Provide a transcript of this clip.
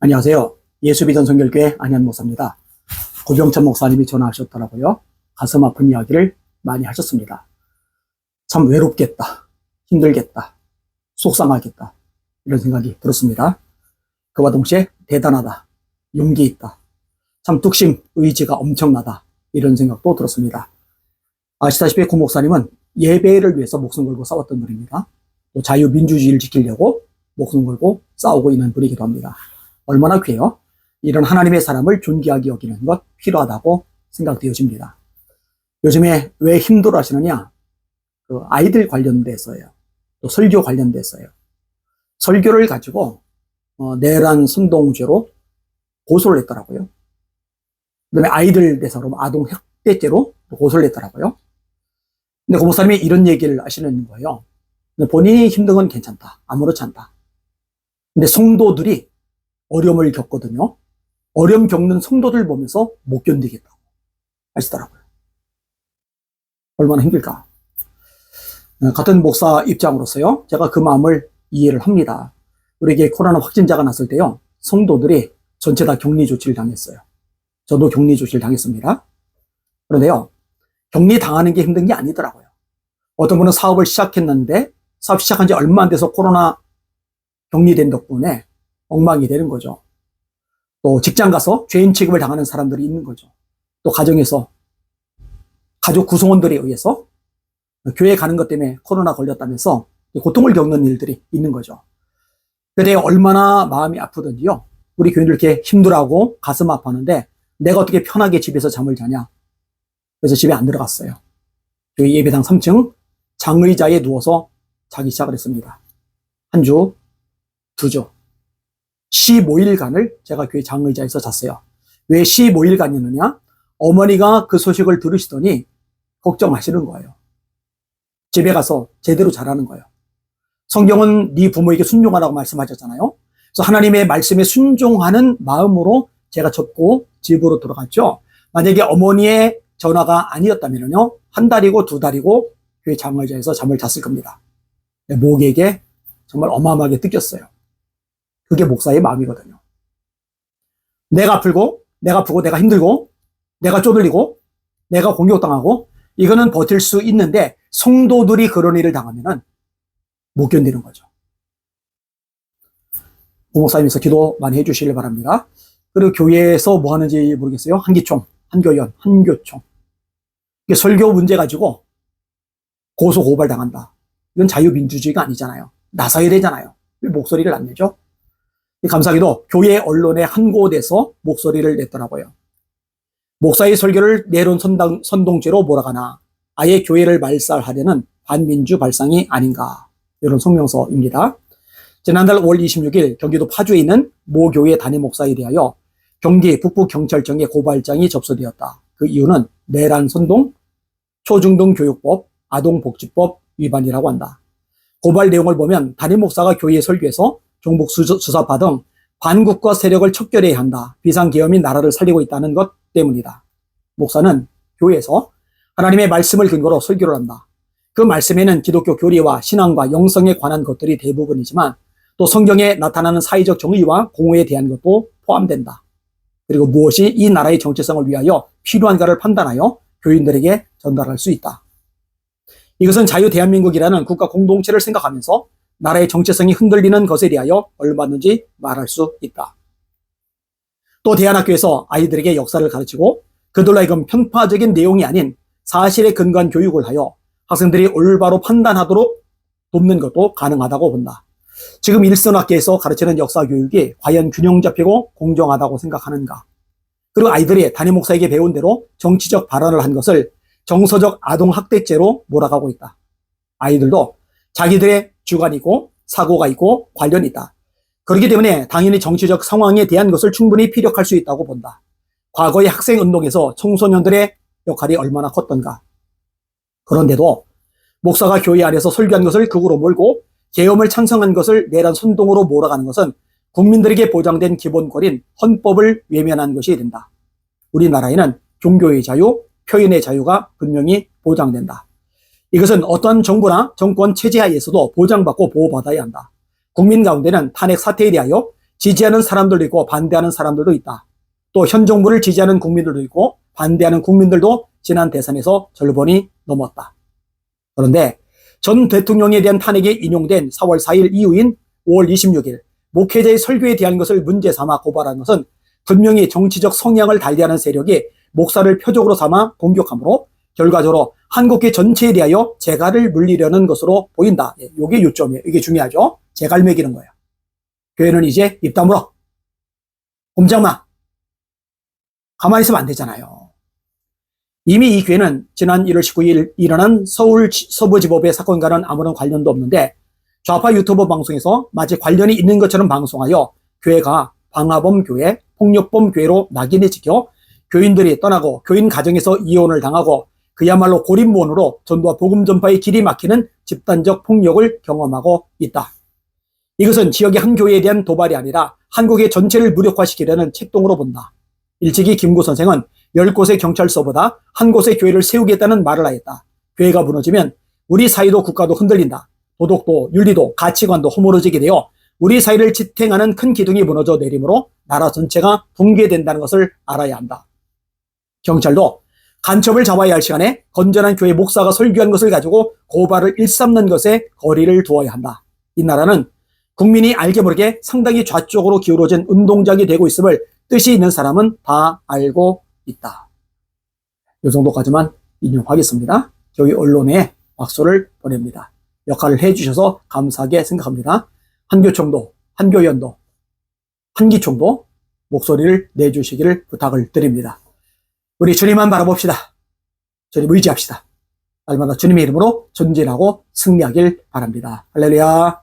안녕하세요. 예수비전 성결교회 안현 목사입니다. 고병천 목사님이 전화하셨더라고요. 가슴 아픈 이야기를 많이 하셨습니다. 참 외롭겠다, 힘들겠다, 속상하겠다 이런 생각이 들었습니다. 그와 동시에 대단하다, 용기 있다, 참 뚝심, 의지가 엄청나다 이런 생각도 들었습니다. 아시다시피 고 목사님은 예배를 위해서 목숨 걸고 싸웠던 분입니다. 또 자유민주주의를 지키려고 목숨 걸고 싸우고 있는 분이기도 합니다. 얼마나 귀해요? 이런 하나님의 사람을 존귀하게 여기는 것 필요하다고 생각되어집니다. 요즘에 왜 힘들어 하시느냐? 아이들 관련돼서요. 또 설교 관련돼서요. 설교를 가지고 내란 선동죄로 고소를 했더라고요. 그다음에 아이들 대상으로 아동 학대죄로 고소를 했더라고요. 근데 고 목사님이 이런 얘기를 하시는 거예요. 본인이 힘든 건 괜찮다. 아무렇지 않다. 근데 성도들이 어려움을 겪거든요. 어려움 겪는 성도들 보면서 못 견디겠다고 하시더라고요. 얼마나 힘들까. 같은 목사 입장으로서요, 제가 그 마음을 이해를 합니다. 우리에게 코로나 확진자가 났을 때요, 성도들이 전체 다 격리 조치를 당했어요. 저도 격리 조치를 당했습니다. 그런데요, 격리 당하는 게 힘든 게 아니더라고요. 어떤 분은 사업을 시작했는데 사업 시작한 지 얼마 안 돼서 코로나 격리된 덕분에 엉망이 되는 거죠. 또 직장 가서 죄인 취급을 당하는 사람들이 있는 거죠. 또 가정에서 가족 구성원들에 의해서 교회 가는 것 때문에 코로나 걸렸다면서 고통을 겪는 일들이 있는 거죠. 그때 얼마나 마음이 아프던지요. 우리 교인들 이렇게 힘들어하고 가슴 아파하는데 내가 어떻게 편하게 집에서 잠을 자냐. 그래서 집에 안 들어갔어요. 교회 예배당 3층 장의자에 누워서 자기 시작을 했습니다. 한 주, 두 주. 15일간을 제가 교회 장의자에서 잤어요. 왜 15일간이느냐? 어머니가 그 소식을 들으시더니 걱정하시는 거예요. 집에 가서 제대로 자라는 거예요. 성경은 네 부모에게 순종하라고 말씀하셨잖아요. 그래서 하나님의 말씀에 순종하는 마음으로 제가 접고 집으로 들어갔죠. 만약에 어머니의 전화가 아니었다면요, 한 달이고 두 달이고 교회 장의자에서 잠을 잤을 겁니다. 목에게 정말 어마어마하게 뜯겼어요. 그게 목사의 마음이거든요. 내가 아프고, 내가 힘들고, 내가 쪼들리고, 내가 공격당하고, 이거는 버틸 수 있는데, 성도들이 그런 일을 당하면은 못 견디는 거죠. 목사님께서 기도 많이 해주시길 바랍니다. 그리고 교회에서 뭐 하는지 모르겠어요. 한기총, 한교연, 한교총. 이게 설교 문제 가지고 고소 고발 당한다. 이건 자유민주주의가 아니잖아요. 나서야 되잖아요. 왜 목소리를 안 내죠? 감사하게도 교회 언론의 한 곳에서 목소리를 냈더라고요. 목사의 설교를 내론 선동죄로 몰아가나 아예 교회를 말살하려는 반민주 발상이 아닌가, 이런 성명서입니다. 지난달 5월 26일 경기도 파주에 있는 모 교회 담임 목사에 대하여 경기 북부경찰청에 고발장이 접수되었다. 그 이유는 내란 선동, 초중등교육법, 아동복지법 위반이라고 한다. 고발 내용을 보면 담임 목사가 교회 설교에서 종북 수사파 등 반국가 세력을 척결해야 한다. 비상계엄이 나라를 살리고 있다는 것 때문이다. 목사는 교회에서 하나님의 말씀을 근거로 설교를 한다. 그 말씀에는 기독교 교리와 신앙과 영성에 관한 것들이 대부분이지만 또 성경에 나타나는 사회적 정의와 공의에 대한 것도 포함된다. 그리고 무엇이 이 나라의 정체성을 위하여 필요한가를 판단하여 교인들에게 전달할 수 있다. 이것은 자유대한민국이라는 국가 공동체를 생각하면서 나라의 정체성이 흔들리는 것에 대하여 얼마든지 말할 수 있다. 또 대안학교에서 아이들에게 역사를 가르치고 그들로 하여금 편파적인 내용이 아닌 사실에 근거한 교육을 하여 학생들이 올바로 판단하도록 돕는 것도 가능하다고 본다. 지금 일선학계에서 가르치는 역사 교육이 과연 균형 잡히고 공정하다고 생각하는가? 그리고 아이들이 담임 목사에게 배운 대로 정치적 발언을 한 것을 정서적 아동학대죄로 몰아가고 있다. 아이들도 자기들의 주관이 있고 사고가 있고 관련이 있다. 그렇기 때문에 당연히 정치적 상황에 대한 것을 충분히 피력할 수 있다고 본다. 과거의 학생운동에서 청소년들의 역할이 얼마나 컸던가. 그런데도 목사가 교회 안에서 설교한 것을 극으로 몰고 계엄을 찬성한 것을 내란 선동으로 몰아가는 것은 국민들에게 보장된 기본 권리인 헌법을 외면한 것이 된다. 우리나라에는 종교의 자유, 표현의 자유가 분명히 보장된다. 이것은 어떤 정부나 정권 체제 하에서도 보장받고 보호받아야 한다. 국민 가운데는 탄핵 사태에 대하여 지지하는 사람들도 있고 반대하는 사람들도 있다. 또 현 정부를 지지하는 국민들도 있고 반대하는 국민들도 지난 대선에서 절반이 넘었다. 그런데 전 대통령에 대한 탄핵이 인용된 4월 4일 이후인 5월 26일 목회자의 설교에 대한 것을 문제 삼아 고발한 것은 분명히 정치적 성향을 달리하는 세력이 목사를 표적으로 삼아 공격하므로 결과적으로 한국교 전체에 대하여 재갈을 물리려는 것으로 보인다. 이게 요점이에요. 이게 중요하죠. 재갈 매기는 거예요. 교회는 이제 입 다물어. 꼼짝마. 가만히 있으면 안 되잖아요. 이미 이 교회는 지난 1월 19일 일어난 서울 서부지법의 사건과는 아무런 관련도 없는데 좌파 유튜버 방송에서 마치 관련이 있는 것처럼 방송하여 교회가 방화범 교회, 폭력범 교회로 낙인이 찍혀 교인들이 떠나고 교인 가정에서 이혼을 당하고 그야말로 고립무원으로 전도와 복음 전파의 길이 막히는 집단적 폭력을 경험하고 있다. 이것은 지역의 한 교회에 대한 도발이 아니라 한국의 전체를 무력화시키려는 책동으로 본다. 일찍이 김구 선생은 10곳의 경찰서보다 한 곳의 교회를 세우겠다는 말을 하였다. 교회가 무너지면 우리 사회도 국가도 흔들린다. 도덕도 윤리도 가치관도 허물어지게 되어 우리 사회를 지탱하는 큰 기둥이 무너져 내리므로 나라 전체가 붕괴된다는 것을 알아야 한다. 경찰도 간첩을 잡아야 할 시간에 건전한 교회 목사가 설교한 것을 가지고 고발을 일삼는 것에 거리를 두어야 한다. 이 나라는 국민이 알게 모르게 상당히 좌쪽으로 기울어진 운동장이 되고 있음을 뜻이 있는 사람은 다 알고 있다. 이 정도까지만 인용하겠습니다. 저희 언론에 박수를 보냅니다. 역할을 해주셔서 감사하게 생각합니다. 한교총도, 한교연도, 한기총도 목소리를 내주시기를 부탁을 드립니다. 우리 주님만 바라봅시다. 주님 의지합시다. 날마다 주님의 이름으로 전진하고 승리하길 바랍니다. 할렐루야.